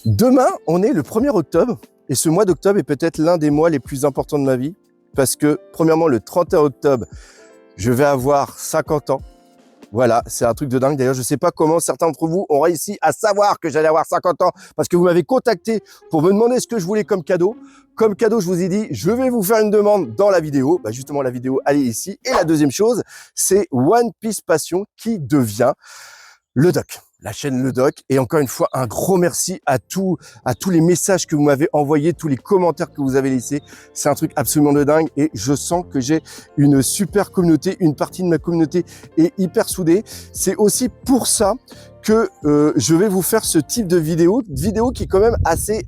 Demain, on est le 1er octobre et ce mois d'octobre est peut-être l'un des mois les plus importants de ma vie parce que, premièrement, le 31 octobre, je vais avoir 50 ans. Voilà, c'est un truc de dingue. D'ailleurs, je ne sais pas comment certains d'entre vous ont réussi à savoir que j'allais avoir 50 ans parce que vous m'avez contacté pour me demander ce que je voulais comme cadeau. Comme cadeau, je vous ai dit, je vais vous faire une demande dans la vidéo. Bah, justement, la vidéo, elle est ici. Et la deuxième chose, c'est One Piece Passion qui devient le doc, la chaîne Le Doc. Et encore une fois, un gros merci à tous les messages que vous m'avez envoyés, tous les commentaires que vous avez laissés. C'est un truc absolument de dingue et je sens que j'ai une super communauté, une partie de ma communauté est hyper soudée. C'est aussi pour ça que je vais vous faire ce type de vidéo qui est quand même assez,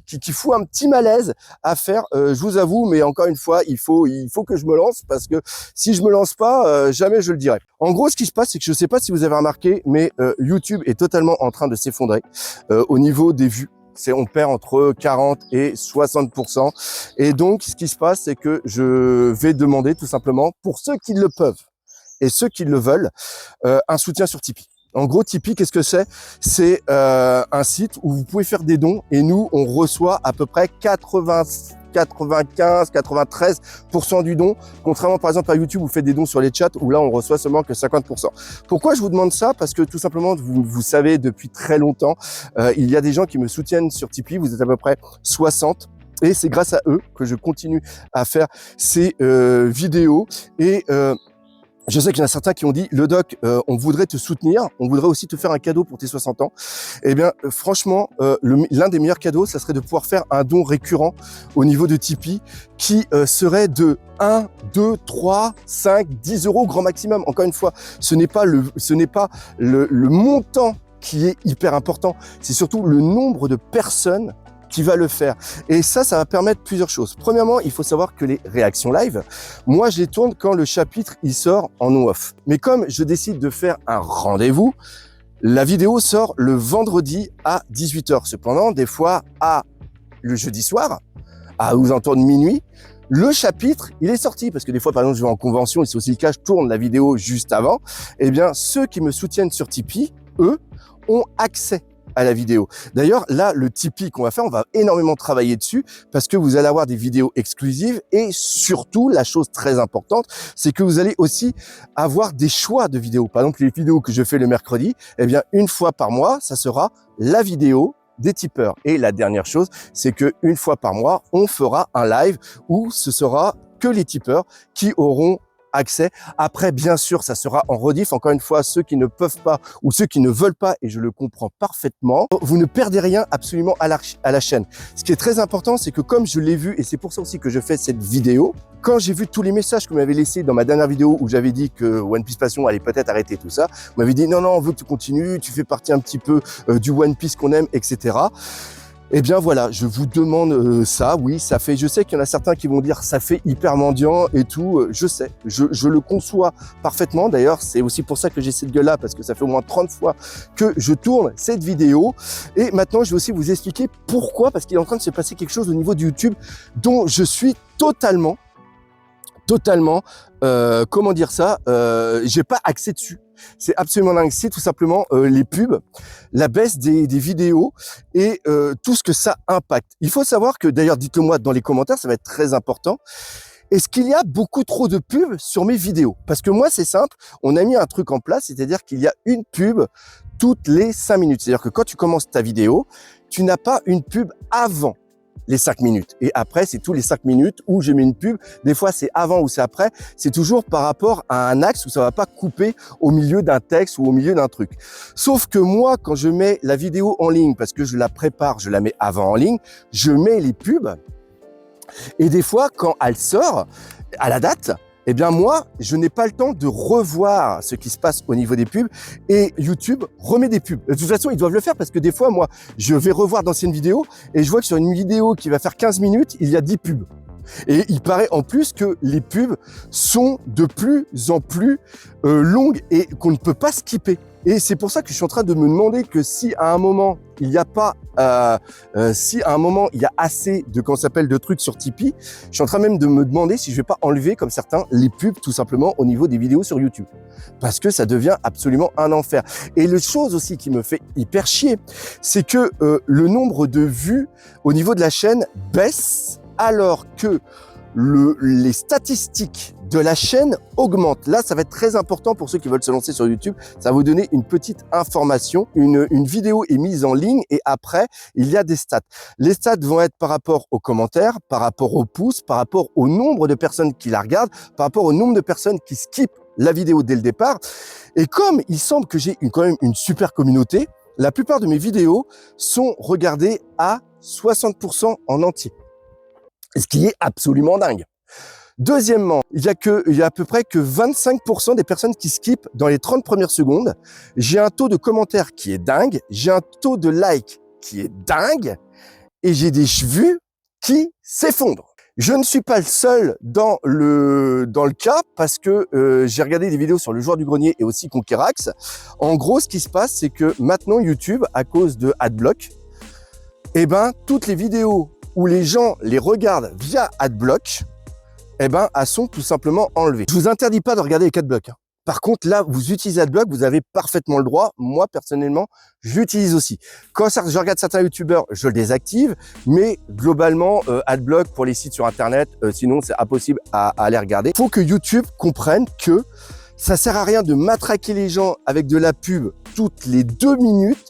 qui fout un petit malaise à faire, je vous avoue, mais encore une fois, il faut que je me lance parce que si je me lance pas, jamais je le dirai. En gros, ce qui se passe, c'est que je sais pas si vous avez remarqué, mais YouTube est totalement en train de s'effondrer au niveau des vues. On perd entre 40 et 60%. Et donc, ce qui se passe, c'est que je vais demander tout simplement, pour ceux qui le peuvent et ceux qui le veulent, un soutien sur Tipeee. En gros, Tipeee, qu'est-ce que c'est? C'est un site où vous pouvez faire des dons et nous, on reçoit à peu près 93% du don. Contrairement, par exemple, à YouTube, vous faites des dons sur les chats où là, on reçoit seulement que 50%. Pourquoi je vous demande ça? Parce que tout simplement, vous savez, depuis très longtemps, il y a des gens qui me soutiennent sur Tipeee. Vous êtes à peu près 60. Et c'est grâce à eux que je continue à faire ces vidéos. Et je sais qu'il y en a certains qui ont dit, le doc, on voudrait te soutenir, on voudrait aussi te faire un cadeau pour tes 60 ans. Eh bien, franchement, l'un des meilleurs cadeaux, ça serait de pouvoir faire un don récurrent au niveau de Tipeee qui serait de 1, 2, 3, 5, 10 euros grand maximum. Encore une fois, ce n'est pas le montant qui est hyper important, c'est surtout le nombre de personnes qui va le faire. Et ça va permettre plusieurs choses. Premièrement, il faut savoir que les réactions live, moi, je les tourne quand le chapitre, il sort en off. Mais comme je décide de faire un rendez-vous, la vidéo sort le vendredi à 18h. Cependant, des fois, le jeudi soir, aux alentours de minuit, le chapitre, il est sorti. Parce que des fois, par exemple, je vais en convention, et c'est aussi le cas, je tourne la vidéo juste avant. Eh bien, ceux qui me soutiennent sur Tipeee, eux, ont accès à la vidéo. D'ailleurs, là, le Tipeee qu'on va faire, on va énormément travailler dessus parce que vous allez avoir des vidéos exclusives et surtout, la chose très importante, c'est que vous allez aussi avoir des choix de vidéos. Par exemple, les vidéos que je fais le mercredi, eh bien, une fois par mois, ça sera la vidéo des tipeurs. Et la dernière chose, c'est que une fois par mois, on fera un live où ce sera que les tipeurs qui auront accès. Après, bien sûr, ça sera en rediff. Encore une fois, ceux qui ne peuvent pas ou ceux qui ne veulent pas, et je le comprends parfaitement, vous ne perdez rien absolument à la chaîne. Ce qui est très important, c'est que comme je l'ai vu, et c'est pour ça aussi que je fais cette vidéo, quand j'ai vu tous les messages que vous m'avez laissés dans ma dernière vidéo où j'avais dit que One Piece Passion allait peut-être arrêter tout ça, vous m'avez dit non, on veut que tu continues, tu fais partie un petit peu du One Piece qu'on aime, etc. Eh bien voilà, je vous demande ça, oui, ça fait, je sais qu'il y en a certains qui vont dire ça fait hyper mendiant et tout, je sais, je le conçois parfaitement. D'ailleurs, c'est aussi pour ça que j'ai cette gueule-là, parce que ça fait au moins 30 fois que je tourne cette vidéo. Et maintenant, je vais aussi vous expliquer pourquoi, parce qu'il est en train de se passer quelque chose au niveau de YouTube dont je suis totalement, comment dire ça, j'ai pas accès dessus. C'est absolument dingue, c'est tout simplement les pubs, la baisse des vidéos et tout ce que ça impacte. Il faut savoir que, d'ailleurs, dites-le moi dans les commentaires, ça va être très important. Est-ce qu'il y a beaucoup trop de pubs sur mes vidéos? Parce que moi, c'est simple, on a mis un truc en place, c'est-à-dire qu'il y a une pub toutes les 5 minutes. C'est-à-dire que quand tu commences ta vidéo, tu n'as pas une pub avant les 5 minutes. Et après, c'est tous les 5 minutes où je mets une pub. Des fois, c'est avant ou c'est après. C'est toujours par rapport à un axe où ça va pas couper au milieu d'un texte ou au milieu d'un truc. Sauf que moi, quand je mets la vidéo en ligne, parce que je la prépare, je la mets avant en ligne, je mets les pubs. Et des fois, quand elle sort à la date, eh bien moi, je n'ai pas le temps de revoir ce qui se passe au niveau des pubs et YouTube remet des pubs. De toute façon, ils doivent le faire parce que des fois, moi, je vais revoir d'anciennes vidéos et je vois que sur une vidéo qui va faire 15 minutes, il y a 10 pubs. Et il paraît en plus que les pubs sont de plus en plus longues et qu'on ne peut pas skipper. Et c'est pour ça que je suis en train de me demander que si à un moment il n'y a pas, si à un moment il y a assez de, comment ça s'appelle, de trucs sur Tipeee, je suis en train même de me demander si je vais pas enlever, comme certains, les pubs tout simplement au niveau des vidéos sur YouTube. Parce que ça devient absolument un enfer. Et la chose aussi qui me fait hyper chier, c'est que le nombre de vues au niveau de la chaîne baisse alors que les statistiques de la chaîne augmentent. Là, ça va être très important pour ceux qui veulent se lancer sur YouTube. Ça va vous donner une petite information. Une vidéo est mise en ligne et après, il y a des stats. Les stats vont être par rapport aux commentaires, par rapport aux pouces, par rapport au nombre de personnes qui la regardent, par rapport au nombre de personnes qui skippent la vidéo dès le départ. Et comme il semble que j'ai quand même une super communauté, la plupart de mes vidéos sont regardées à 60% en entier. Ce qui est absolument dingue. Deuxièmement, il y a à peu près que 25% des personnes qui skippent dans les 30 premières secondes. J'ai un taux de commentaires qui est dingue, j'ai un taux de like qui est dingue et j'ai des vues qui s'effondrent. Je ne suis pas le seul dans le cas parce que j'ai regardé des vidéos sur le joueur du grenier et aussi Conquerax. En gros, ce qui se passe, c'est que maintenant YouTube, à cause de Adblock, eh ben, toutes les vidéos où les gens les regardent via Adblock, eh ben, elles sont tout simplement enlevées. Je vous interdis pas de regarder les Adblock. Par contre, là, vous utilisez Adblock, vous avez parfaitement le droit. Moi, personnellement, je l'utilise aussi. Quand je regarde certains YouTubeurs, je le désactive, mais globalement, Adblock pour les sites sur Internet, sinon c'est impossible à les regarder. Il faut que YouTube comprenne que ça sert à rien de matraquer les gens avec de la pub toutes les 2 minutes.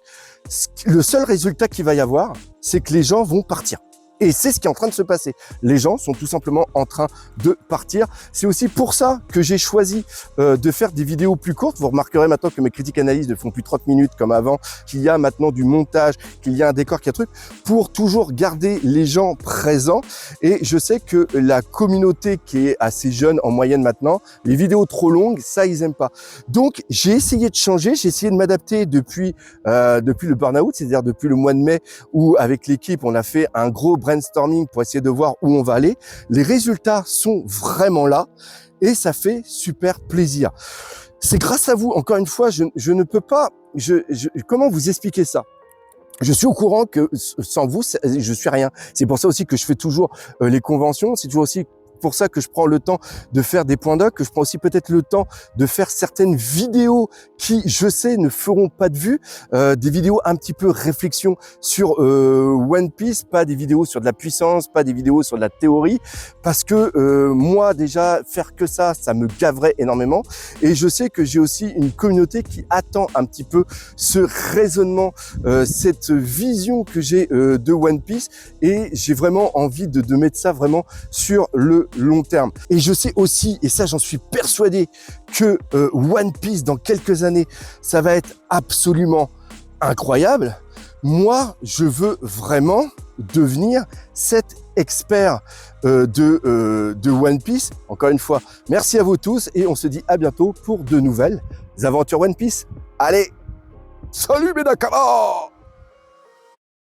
Le seul résultat qu'il va y avoir, c'est que les gens vont partir. Et c'est ce qui est en train de se passer. Les gens sont tout simplement en train de partir. C'est aussi pour ça que j'ai choisi de faire des vidéos plus courtes. Vous remarquerez maintenant que mes critiques analyses ne font plus 30 minutes comme avant, qu'il y a maintenant du montage, qu'il y a un décor, qu'il y a un truc, pour toujours garder les gens présents. Et je sais que la communauté qui est assez jeune en moyenne maintenant, les vidéos trop longues, ça, ils aiment pas. Donc, j'ai essayé de changer, j'ai essayé de m'adapter depuis le burn-out, c'est-à-dire depuis le mois de mai où avec l'équipe, on a fait un gros brainstorming pour essayer de voir où on va aller. Les résultats sont vraiment là et ça fait super plaisir. C'est grâce à vous, encore une fois, je ne peux pas, comment vous expliquer ça? Je suis au courant que sans vous, je suis rien. C'est pour ça aussi que je fais toujours les conventions. C'est toujours aussi pour ça que je prends le temps de faire des points doc, que je prends aussi peut-être le temps de faire certaines vidéos qui, je sais, ne feront pas de vues, des vidéos un petit peu réflexion sur One Piece, pas des vidéos sur de la puissance, pas des vidéos sur de la théorie, parce que moi déjà faire que ça me gaverait énormément. Et je sais que j'ai aussi une communauté qui attend un petit peu ce raisonnement, cette vision que j'ai de One Piece, et j'ai vraiment envie de mettre ça vraiment sur le long terme. Et je sais aussi, et ça j'en suis persuadé, que One Piece dans quelques années, ça va être absolument incroyable. Moi, je veux vraiment devenir cet expert de One Piece. Encore une fois, merci à vous tous et on se dit à bientôt pour de nouvelles aventures One Piece. Allez, salut mes Nakama!